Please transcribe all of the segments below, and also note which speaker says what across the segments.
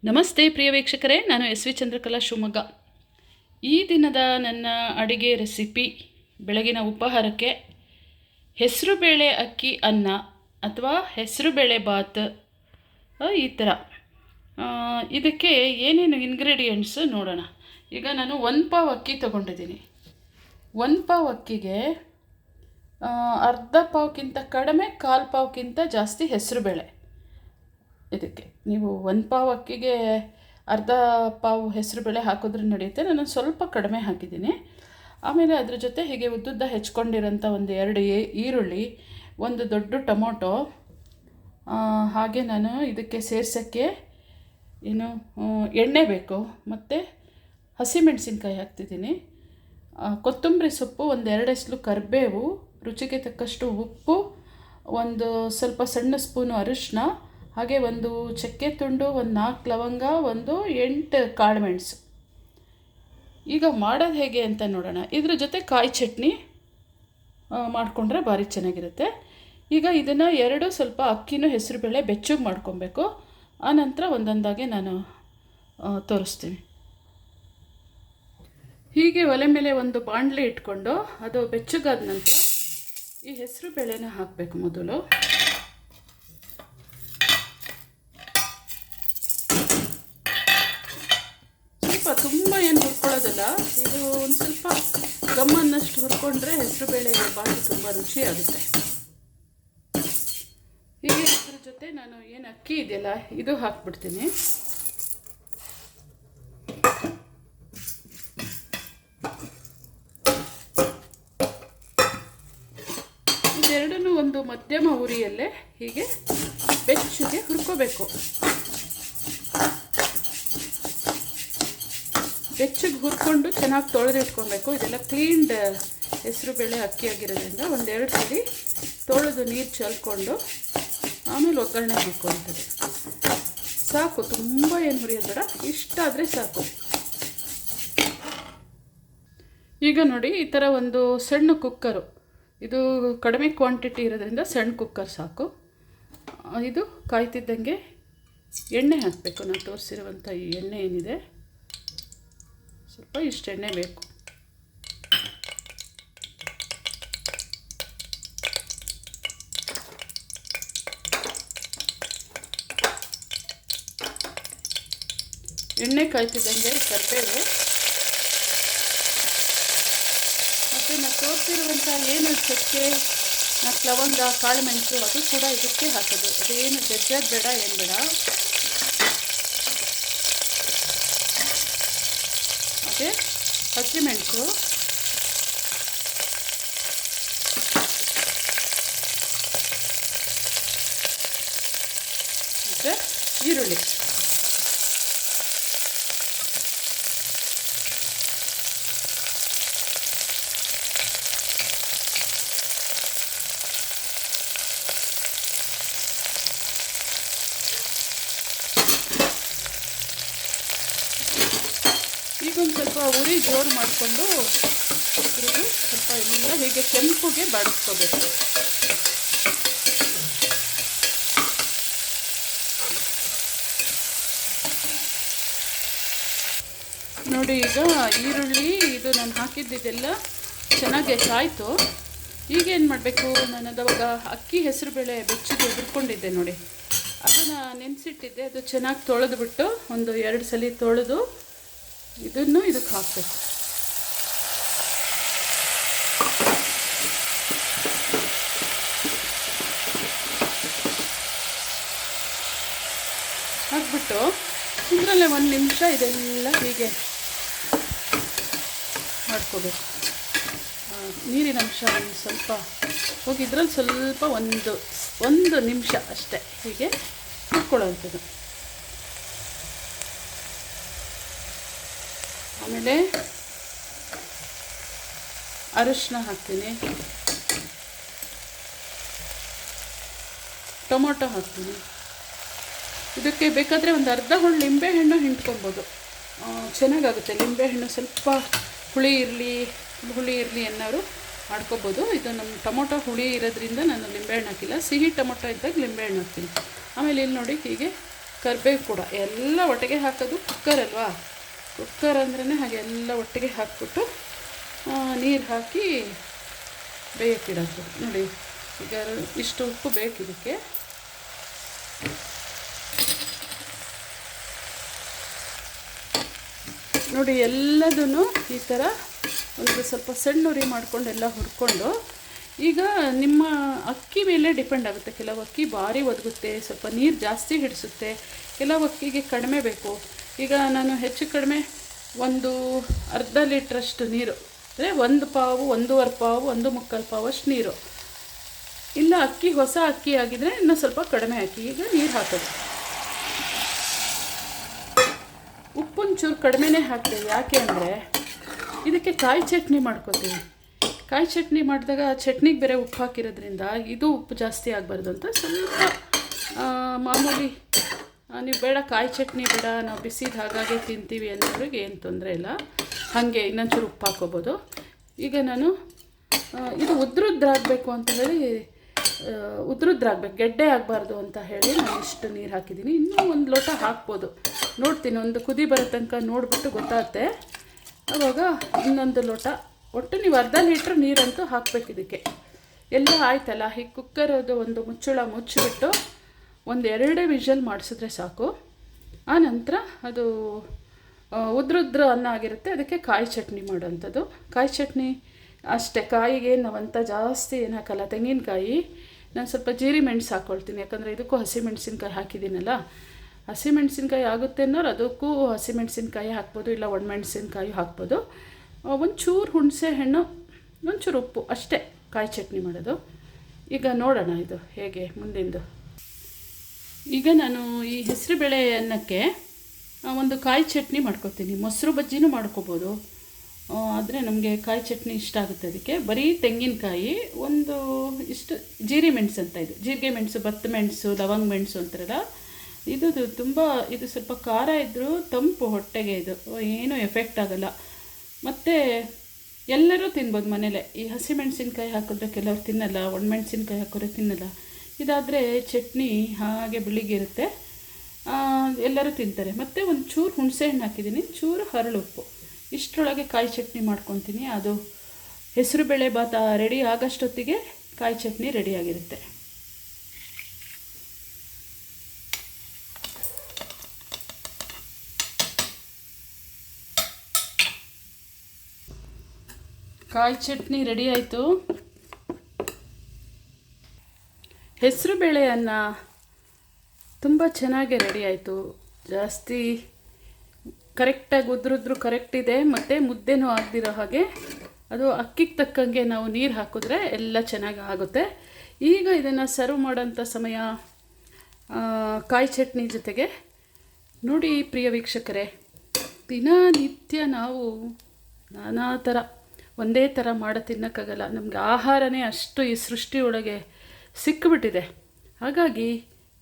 Speaker 1: ನಮಸ್ತೆ ಪ್ರಿಯ ವೀಕ್ಷಕರೇ, ನಾನು ಎಸ್ ವಿ ಚಂದ್ರಕಲಾ ಶಿವಮೊಗ್ಗ. ಈ ದಿನದ ನನ್ನ ಅಡಿಗೆ ರೆಸಿಪಿ ಬೆಳಗಿನ ಉಪಹಾರಕ್ಕೆ ಹೆಸರುಬೇಳೆ ಅಕ್ಕಿ ಅನ್ನ ಅಥವಾ ಹೆಸರುಬೇಳೆ ಬಾತ್. ಈ ಥರ ಇದಕ್ಕೆ ಏನೇನು ಇಂಗ್ರೀಡಿಯೆಂಟ್ಸ್ ನೋಡೋಣ. ಈಗ ನಾನು 1 ಪಾವ್ ಅಕ್ಕಿ ತೊಗೊಂಡಿದ್ದೀನಿ. 1 ಪಾವ್ ಅಕ್ಕಿಗೆ ಅರ್ಧ ಪಾವ್ಗಿಂತ ಕಡಿಮೆ, 1/4 ಪಾವ್ಗಿಂತ ಜಾಸ್ತಿ ಹೆಸರುಬೇಳೆ. ಇದಕ್ಕೆ ನೀವು 1 ಪಾವ್ ಅಕ್ಕಿಗೆ ಅರ್ಧ ಪಾವ್ ಹೆಸರುಬೇಳೆ ಹಾಕಿದ್ರೆ ನಡೆಯುತ್ತೆ. ನಾನು ಸ್ವಲ್ಪ ಕಡಿಮೆ ಹಾಕಿದ್ದೀನಿ. ಆಮೇಲೆ ಅದ್ರ ಜೊತೆ ಹೀಗೆ ಉದ್ದುದ್ದ ಹೆಚ್ಕೊಂಡಿರೋಂಥ ಒಂದು 2 ಈರುಳ್ಳಿ, ಒಂದು ದೊಡ್ಡ ಟೊಮೊಟೊ, ಹಾಗೆ ನಾನು ಇದಕ್ಕೆ ಸೇರ್ಸೋಕ್ಕೆ ಎಣ್ಣೆ ಬೇಕು, ಮತ್ತು ಹಸಿಮೆಣಸಿನ್ಕಾಯಿ ಹಾಕ್ತಿದ್ದೀನಿ, ಕೊತ್ತಂಬರಿ ಸೊಪ್ಪು, ಒಂದು 2 ಎಸಳು ಕರಿಬೇವು, ರುಚಿಗೆ ತಕ್ಕಷ್ಟು ಉಪ್ಪು, ಒಂದು ಸ್ವಲ್ಪ ಸಣ್ಣ ಸ್ಪೂನು ಅರಿಶಿನ, ಹಾಗೆ ಒಂದು ಚಕ್ಕೆ ತುಂಡು, ಒಂದು 4 ಲವಂಗ, ಒಂದು 8 ಕಾಳುಮೆಣಸು. ಈಗ ಮಾಡೋದು ಹೇಗೆ ಅಂತ ನೋಡೋಣ. ಇದ್ರ ಜೊತೆ ಕಾಯಿ ಚಟ್ನಿ ಮಾಡಿಕೊಂಡ್ರೆ ಭಾರಿ ಚೆನ್ನಾಗಿರುತ್ತೆ. ಈಗ ಇದನ್ನು 2 ಸ್ವಲ್ಪ ಅಕ್ಕಿನೂ ಹೆಸರುಬೇಳೆ ಬೆಚ್ಚಗೆ ಮಾಡ್ಕೊಬೇಕು. ಆನಂತರ ಒಂದೊಂದಾಗೆ ನಾನು ತೋರಿಸ್ತೀನಿ. ಹೀಗೆ ಒಲೆ ಮೇಲೆ ಒಂದು ಬಾಣಲೆ ಇಟ್ಕೊಂಡು ಅದು ಬೆಚ್ಚಗಾದ ನಂತರ ಈ ಹೆಸರುಬೇಳೆನ ಹಾಕಬೇಕು. ಮೊದಲು ತುಂಬ ಏನು ಹುರ್ಕೊಳ್ಳೋದಿಲ್ಲ, ಇದು ಒಂದು ಸ್ವಲ್ಪ ಗಮ್ಮನ್ನಷ್ಟು ಹುರ್ಕೊಂಡ್ರೆ ಹೆಸರುಬೇಳೆ ಬಾತು ತುಂಬ ರುಚಿಯಾಗುತ್ತೆ. ಹೀಗೆ ಇದ್ರ ಜೊತೆ ನಾನು ಏನು ಅಕ್ಕಿ ಇದೆಯಲ್ಲ ಇದು ಹಾಕ್ಬಿಡ್ತೀನಿ. ಇದೆರಡನ್ನೂ ಒಂದು ಮಧ್ಯಮ ಉರಿಯಲ್ಲೇ ಹೀಗೆ ಬೆಚ್ಚಗೆ ಹುರ್ಕೋಬೇಕು. ಬೆಚ್ಚಗೆ ಹುರ್ಕೊಂಡು ಚೆನ್ನಾಗಿ ತೊಳೆದಿಟ್ಕೊಬೇಕು. ಇದೆಲ್ಲ ಕ್ಲೀನ್ಡ್ ಹೆಸರುಬೇಳೆ ಅಕ್ಕಿ ಆಗಿರೋದ್ರಿಂದ 1-2 ಸಲ ತೊಳೆದು ನೀರು ಚೆಲ್ಕೊಂಡು ಆಮೇಲೆ ಒಗ್ಗರಣೆ ಹಾಕ್ಕೊಳ್ತದೆ. ಸಾಕು, ತುಂಬ ಏನು ಹುರಿಯೋದು ಬೇಡ, ಇಷ್ಟ ಆದರೆ ಸಾಕು. ಈಗ ನೋಡಿ, ಈ ಥರ ಒಂದು ಸಣ್ಣ ಕುಕ್ಕರು, ಇದು ಕಡಿಮೆ ಕ್ವಾಂಟಿಟಿ ಇರೋದ್ರಿಂದ ಸಣ್ಣ ಕುಕ್ಕರ್ ಸಾಕು. ಇದು ಕಾಯ್ತಿದ್ದಂಗೆ ಎಣ್ಣೆ ಹಾಕಬೇಕು. ನಾನು ತೋರಿಸಿರುವಂಥ ಈ ಎಣ್ಣೆ ಏನಿದೆ, ಸ್ವಲ್ಪ ಇಷ್ಟು ಎಣ್ಣೆ ಬೇಕು. ಎಣ್ಣೆ ಕಾಯ್ತಿದ್ದಂಗೆ ಕರಿಬೇವು, ಮತ್ತು ನಾನು ತೋರಿಸಿರುವಂಥ ಏನು ಚಕ್ಕೆ, 4 ಲವಂಗ, ಕಾಳುಮೆಣಸು ಅದು ಕೂಡ ಇದಕ್ಕೆ ಹಾಕೋದು. ಅದೇನು ಜಜ್ಜೋದು ಬೇಡ, ಏನು ಬೇಡ. ಹಾಗೆ ಹಸಿಮೆಣಸು, ಮತ್ತು ಈರುಳ್ಳಿ. ಈಗೊಂದು ಸ್ವಲ್ಪ ಉರಿ ಜೋರು ಮಾಡಿಕೊಂಡು ಸ್ವಲ್ಪ ಎಲ್ಲ ಹೀಗೆ ಕೆಂಪುಗೆ ಬಾಡಿಸ್ಕೋಬೇಕು. ನೋಡಿ, ಈಗ ಈರುಳ್ಳಿ ಇದು ನಾನು ಹಾಕಿದ್ದಿದೆಲ್ಲ ಚೆನ್ನಾಗಿ ಕಾಯ್ತು. ಈಗೇನು ಮಾಡಬೇಕು, ನಾನು ಅವಾಗ ಅಕ್ಕಿ ಹೆಸರುಬೇಳೆ ಬೆಚ್ಚಗೆ ಹುರ್ಕೊಂಡಿದ್ದೆ ನೋಡಿ, ಅದನ್ನು ನೆನೆಸಿಟ್ಟಿದ್ದೆ. ಅದು ಚೆನ್ನಾಗಿ ತೊಳೆದುಬಿಟ್ಟು ಒಂದು 2 ಸಲ ತೊಳೆದು ಇದನ್ನು ಇದಕ್ಕೆ ಹಾಕಬೇಕು. ಹಾಕ್ಬಿಟ್ಟು ಇದರಲ್ಲೇ 1 ನಿಮಿಷ ಇದೆಲ್ಲ ಹೀಗೆ ಮಾಡ್ಕೋಬೇಕು. ನೀರಿನ ಅಂಶ ಒಂದು ಸ್ವಲ್ಪ ಹೋಗಿ ಇದರಲ್ಲಿ ಸ್ವಲ್ಪ ಒಂದು ನಿಮಿಷ ಅಷ್ಟೇ ಹೀಗೆ ಹುರ್ಕೊಳ್ಳೋವಂಥದ್ದು. ಆಮೇಲೆ ಅರಿಶಿನ ಹಾಕ್ತೀನಿ, ಟೊಮೊಟೊ ಹಾಕ್ತೀನಿ. ಇದಕ್ಕೆ ಬೇಕಾದರೆ ಒಂದು ಅರ್ಧ ಹುಳಿ ಲಿಂಬೆಹಣ್ಣು ಹಿಂಡ್ಕೊಬೋದು, ಚೆನ್ನಾಗಾಗುತ್ತೆ. ಲಿಂಬೆಹಣ್ಣು ಸ್ವಲ್ಪ ಹುಳಿ ಇರಲಿ ಅನ್ನೋರು ಮಾಡ್ಕೋಬೋದು. ಇದು ನಮ್ಮ ಟೊಮೊಟೊ ಹುಳಿ ಇರೋದ್ರಿಂದ ನಾನು ಲಿಂಬೆಹಣ್ಣು ಹಾಕಿಲ್ಲ. ಸಿಹಿ ಟೊಮೊಟೊ ಇದ್ದಾಗ ಲಿಂಬೆಹಣ್ಣು ಹಾಕ್ತೀನಿ. ಆಮೇಲೆ ಇಲ್ಲಿ ನೋಡಿ, ಹೀಗೆ ಕರಿಬೇವು ಕೂಡ ಎಲ್ಲ ಒಟ್ಟಿಗೆ ಹಾಕೋದು. ಕುಕ್ಕರ್ ಅಲ್ವಾ, ಕುಕ್ಕರ್ ಅಂದ್ರೇ ಹಾಗೆ ಎಲ್ಲ ಒಟ್ಟಿಗೆ ಹಾಕ್ಬಿಟ್ಟು ನೀರು ಹಾಕಿ ಬೇಯಕ್ಕಿಡೋದು. ನೋಡಿ ಈಗ ಇಷ್ಟು ಉಪ್ಪು ಬೇಕಿದಕ್ಕೆ. ನೋಡಿ ಎಲ್ಲದೂ ಈ ಥರ ಒಂದು ಸ್ವಲ್ಪ ಸಣ್ಣ ಉರಿ ಮಾಡ್ಕೊಂಡು ಎಲ್ಲ ಹುರ್ಕೊಂಡು, ಈಗ ನಿಮ್ಮ ಅಕ್ಕಿ ಮೇಲೆ ಡಿಪೆಂಡ್ ಆಗುತ್ತೆ. ಕೆಲವು ಅಕ್ಕಿ ಭಾರಿ ಒದಗುತ್ತೆ, ಸ್ವಲ್ಪ ನೀರು ಜಾಸ್ತಿ ಹಿಡಿಸುತ್ತೆ. ಕೆಲವು ಅಕ್ಕಿಗೆ ಕಡಿಮೆ ಬೇಕು. ಈಗ ನಾನು ಹೆಚ್ಚು ಕಡಿಮೆ ಒಂದು ಅರ್ಧ ಲೀಟ್ರಷ್ಟು ನೀರು, ಅಂದರೆ 1 ಪಾವು, 1.5 ಪಾವು, 1.25 ಪಾವು ಅಷ್ಟು ನೀರು. ಇಲ್ಲ ಅಕ್ಕಿ ಹೊಸ ಅಕ್ಕಿ ಆಗಿದ್ರೆ ಇನ್ನೂ ಸ್ವಲ್ಪ ಕಡಿಮೆ ಹಾಕಿ. ಈಗ ನೀರು ಹಾಕೋದು. ಉಪ್ಪೊಂಚೂರು ಕಡಿಮೆನೇ ಹಾಕ್ತೇವೆ. ಯಾಕೆ ಅಂದರೆ ಇದಕ್ಕೆ ಕಾಯಿ ಚಟ್ನಿ ಮಾಡ್ಕೊತೀವಿ. ಕಾಯಿ ಚಟ್ನಿ ಮಾಡಿದಾಗ ಚಟ್ನಿಗೆ ಬೇರೆ ಉಪ್ಪು ಹಾಕಿರೋದ್ರಿಂದ ಇದು ಉಪ್ಪು ಜಾಸ್ತಿ ಆಗಬಾರ್ದು ಅಂತ ಸ್ವಲ್ಪ ಮಾಮೂಲಿ, ನೀವು ಬೇಡ ಕಾಯಿ ಚಟ್ನಿ ಬೇಡ, ನಾವು ಬಿಸಿದು ಹಾಗಾಗಿ ತಿಂತೀವಿ ಅನ್ನೋರಿಗೆ ಏನು ತೊಂದರೆ ಇಲ್ಲ, ಹಾಗೆ ಇನ್ನೊಂಚೂರು ಉಪ್ಪು ಹಾಕ್ಕೋಬೋದು. ಈಗ ನಾನು ಇದು ಉದ್ರುದ್ರಾಗಬೇಕು ಅಂತ ಹೇಳಿ, ಉದ್ರುದ್ರಾಗಬೇಕು, ಗೆಡ್ಡೆ ಆಗಬಾರ್ದು ಅಂತ ಹೇಳಿ ನಾನು ಇಷ್ಟು ನೀರು ಹಾಕಿದ್ದೀನಿ. ಇನ್ನೂ 1 ಲೋಟ ಹಾಕ್ಬೋದು, ನೋಡ್ತೀನಿ. ಒಂದು ಕುದಿ ಬರೋ ತನಕ ನೋಡಿಬಿಟ್ಟು ಗೊತ್ತಾಗುತ್ತೆ. ಆವಾಗ ಇನ್ನೊಂದು ಲೋಟ, ಒಟ್ಟು ನೀವು ಅರ್ಧ ಲೀಟ್ರ್ ನೀರಂತೂ ಹಾಕಬೇಕು ಇದಕ್ಕೆ. ಎಲ್ಲ ಆಯ್ತಲ್ಲ, ಈ ಕುಕ್ಕರದು ಒಂದು ಮುಚ್ಚಳ ಮುಚ್ಚಿಬಿಟ್ಟು 1-2 ವಿಷಲ್ ಮಾಡಿಸಿದ್ರೆ ಸಾಕು. ಆನಂತರ ಅದು ಉದ್ರುದ್ರ ಅನ್ನ ಆಗಿರುತ್ತೆ. ಅದಕ್ಕೆ ಕಾಯಿ ಚಟ್ನಿ ಮಾಡೋಂಥದ್ದು. ಕಾಯಿ ಚಟ್ನಿ ಅಷ್ಟೇ, ಕಾಯಿಗೆ ನಾವಂತ ಜಾಸ್ತಿ ಏನು ಹಾಕಲ್ಲ. ತೆಂಗಿನಕಾಯಿ ನಾನು ಸ್ವಲ್ಪ ಜೀರಿಗೆ ಮೆಣಸು ಹಾಕ್ಕೊಳ್ತೀನಿ, ಯಾಕಂದರೆ ಇದಕ್ಕೂ ಹಸಿಮೆಣ್ಸಿನ್ಕಾಯಿ ಹಾಕಿದ್ದೀನಲ್ಲ. ಹಸಿಮೆಣ್ಸಿನ್ಕಾಯಿ ಆಗುತ್ತೆ ಅನ್ನೋರು ಅದಕ್ಕೂ ಹಸಿಮೆಣ್ಸಿನ್ಕಾಯಿ ಹಾಕ್ಬೋದು, ಇಲ್ಲ ಒಣಮೆಣ್ಸಿನ್ಕಾಯಿ ಹಾಕ್ಬೋದು. ಒಂಚೂರು ಹುಣಸೆ ಹಣ್ಣು, ಒಂಚೂರು ಉಪ್ಪು, ಅಷ್ಟೇ ಕಾಯಿ ಚಟ್ನಿ ಮಾಡೋದು. ಈಗ ನೋಡೋಣ ಇದು ಹೇಗೆ ಮುಂದಿಂದು. ಈಗ ನಾನು ಈ ಹೆಸರುಬೇಳೆ ಅನ್ನಕ್ಕೆ ಒಂದು ಕಾಯಿ ಚಟ್ನಿ ಮಾಡ್ಕೊತೀನಿ. ಮೊಸರು ಬಜ್ಜಿನೂ ಮಾಡ್ಕೋಬೋದು, ಆದರೆ ನಮಗೆ ಕಾಯಿ ಚಟ್ನಿ ಇಷ್ಟ ಆಗುತ್ತೆ. ಅದಕ್ಕೆ ಬರೀ ತೆಂಗಿನಕಾಯಿ, ಒಂದು ಇಷ್ಟು ಜೀರಿಗೆ ಮೆಣಸು ಅಂತ, ಇದು ಜೀರಿಗೆ ಮೆಣಸು, ಭತ್ತ ಮೆಣಸು, ಲವಂಗ ಮೆಣಸು ಅಂತಾರಲ್ಲ, ಇದು ತುಂಬ, ಇದು ಸ್ವಲ್ಪ ಖಾರ ಇದ್ದರೂ ತಂಪು ಹೊಟ್ಟೆಗೆ, ಇದು ಏನೂ ಎಫೆಕ್ಟ್ ಆಗೋಲ್ಲ. ಮತ್ತು ಎಲ್ಲರೂ ತಿನ್ಬೋದು ಮನೇಲೆ. ಈ ಹಸಿಮೆಣ್ಸಿನ್ಕಾಯಿ ಹಾಕಿದ್ರೆ ಕೆಲವ್ರು ತಿನ್ನಲ್ಲ, ಒಣಮೆಣ್ಸಿನ್ಕಾಯಿ ಹಾಕಿದ್ರೆ ತಿನ್ನಲ್ಲ. ಇದಾದರೆ ಚಟ್ನಿ ಹಾಗೆ ಬಿಳಿಗಿರುತ್ತೆ, ಎಲ್ಲರೂ ತಿಂತಾರೆ. ಮತ್ತು ಒಂದು ಚೂರು ಹುಣಸೆ ಹಣ್ಣು ಹಾಕಿದ್ದೀನಿ, ಚೂರು ಹರಳುಪ್ಪು. ಇಷ್ಟರೊಳಗೆ ಕಾಯಿ ಚಟ್ನಿ ಮಾಡ್ಕೊತೀನಿ. ಅದು ಹೆಸರುಬೇಳೆ ಭಾತ ರೆಡಿ ಆಗೋಷ್ಟೊತ್ತಿಗೆ ಕಾಯಿ ಚಟ್ನಿ ರೆಡಿಯಾಗಿರುತ್ತೆ. ಕಾಯಿ ಚಟ್ನಿ ರೆಡಿ ಆಯಿತು. ಹೆಸರುಬೇಳೆ ಅನ್ನ ತುಂಬ ಚೆನ್ನಾಗಿ ರೆಡಿ ಆಯಿತು. ಜಾಸ್ತಿ ಕರೆಕ್ಟಾಗಿ ಉದ್ರುದ್ರು ಕರೆಕ್ಟ್ ಇದೆ, ಮತ್ತು ಮುದ್ದೆನೂ ಆಗದಿರೋ ಹಾಗೆ. ಅದು ಅಕ್ಕಿಗೆ ತಕ್ಕಂಗೆ ನಾವು ನೀರು ಹಾಕಿದ್ರೆ ಎಲ್ಲ ಚೆನ್ನಾಗಿ ಆಗುತ್ತೆ. ಈಗ ಇದನ್ನು ಸರ್ವ್ ಮಾಡೋಂಥ ಸಮಯ ಕಾಯಿ ಚಟ್ನಿ ಜೊತೆಗೆ. ನೋಡಿ ಪ್ರಿಯ ವೀಕ್ಷಕರೇ, ದಿನನಿತ್ಯ ನಾವು ನಾನಾ ಥರ ಒಂದೇ ಥರ ಮಾಡೋ ತಿನ್ನೋಕ್ಕಾಗಲ್ಲ. ನಮಗೆ ಆಹಾರನೇ ಅಷ್ಟು ಈ ಸೃಷ್ಟಿಯೊಳಗೆ ಸಿಕ್ಕಿಬಿಟ್ಟಿದೆ. ಹಾಗಾಗಿ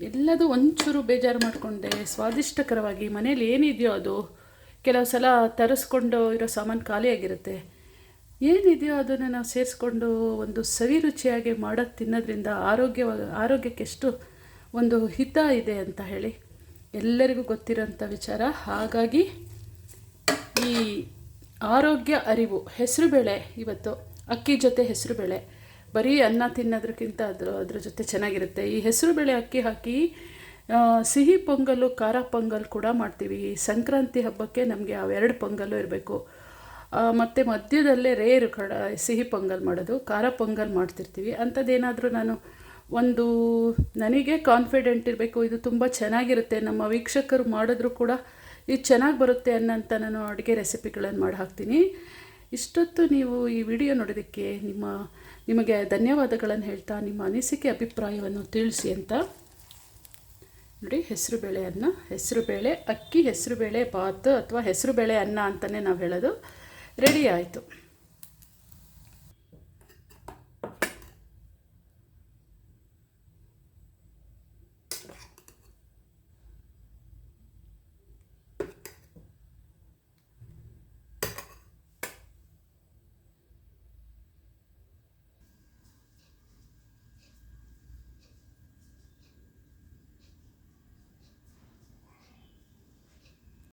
Speaker 1: ಎಲ್ಲದೂ ಒಂಚೂರು ಬೇಜಾರು ಮಾಡಿಕೊಂಡೆ ಸ್ವಾದಿಷ್ಟಕರವಾಗಿ ಮನೇಲಿ ಏನಿದೆಯೋ ಅದು, ಕೆಲವು ಸಲ ತರಿಸ್ಕೊಂಡು ಇರೋ ಸಾಮಾನು ಖಾಲಿಯಾಗಿರುತ್ತೆ, ಏನಿದೆಯೋ ಅದನ್ನು ನಾವು ಸೇರಿಸ್ಕೊಂಡು ಒಂದು ಸವಿ ರುಚಿಯಾಗಿ ಮಾಡೋದು ತಿನ್ನೋದ್ರಿಂದ ಆರೋಗ್ಯಕ್ಕೆ ಎಷ್ಟು ಒಂದು ಹಿತ ಇದೆ ಅಂತ ಹೇಳಿ ಎಲ್ಲರಿಗೂ ಗೊತ್ತಿರೋಂಥ ವಿಚಾರ. ಹಾಗಾಗಿ ಈ ಆರೋಗ್ಯ ಅರಿವು ಹೆಸರುಬೇಳೆ, ಇವತ್ತು ಅಕ್ಕಿ ಜೊತೆ ಹೆಸರುಬೇಳೆ, ಬರೀ ಅನ್ನ ತಿನ್ನೋದಕ್ಕಿಂತ ಅದ್ರ ಜೊತೆ ಚೆನ್ನಾಗಿರುತ್ತೆ. ಈ ಹೆಸರುಬೇಳೆ ಅಕ್ಕಿ ಹಾಕಿ ಸಿಹಿ ಪೊಂಗಲ್ಲು, ಖಾರ ಪೊಂಗಲ್ ಕೂಡ ಮಾಡ್ತೀವಿ. ಸಂಕ್ರಾಂತಿ ಹಬ್ಬಕ್ಕೆ ನಮಗೆ ಅವೆರಡು ಪೊಂಗಲ್ಲು ಇರಬೇಕು. ಮತ್ತು ಮಧ್ಯದಲ್ಲೇ ರೇರು ಸಿಹಿ ಪೊಂಗಲ್ ಮಾಡೋದು, ಖಾರ ಪೊಂಗಲ್ ಮಾಡ್ತಿರ್ತೀವಿ. ಅಂಥದ್ದೇನಾದರೂ ನಾನು ಒಂದು ನನಗೆ ಕಾನ್ಫಿಡೆಂಟ್ ಇರಬೇಕು, ಇದು ತುಂಬ ಚೆನ್ನಾಗಿರುತ್ತೆ, ನಮ್ಮ ವೀಕ್ಷಕರು ಮಾಡಿದ್ರು ಕೂಡ ಇದು ಚೆನ್ನಾಗಿ ಬರುತ್ತೆ ಅನ್ನೋಂಥ ನಾನು ಅಡುಗೆ ರೆಸಿಪಿಗಳನ್ನು ಮಾಡಿ ಹಾಕ್ತೀನಿ. ಇಷ್ಟೊತ್ತು ನೀವು ಈ ವಿಡಿಯೋ ನೋಡೋದಕ್ಕೆ ನಿಮಗೆ ಧನ್ಯವಾದಗಳನ್ನು ಹೇಳ್ತಾ, ನಿಮ್ಮ ಅನಿಸಿಕೆ ಅಭಿಪ್ರಾಯವನ್ನು ತಿಳಿಸಿ ಅಂತ. ನೋಡಿ, ಹೆಸರುಬೇಳೆ ಅನ್ನ, ಹೆಸರುಬೇಳೆ ಅಕ್ಕಿ, ಹೆಸರುಬೇಳೆ ಭಾತ್ ಅಥವಾ ಹೆಸರುಬೇಳೆ ಅನ್ನ ಅಂತಲೇ ನಾವು ಹೇಳೋದು ರೆಡಿ ಆಯಿತು.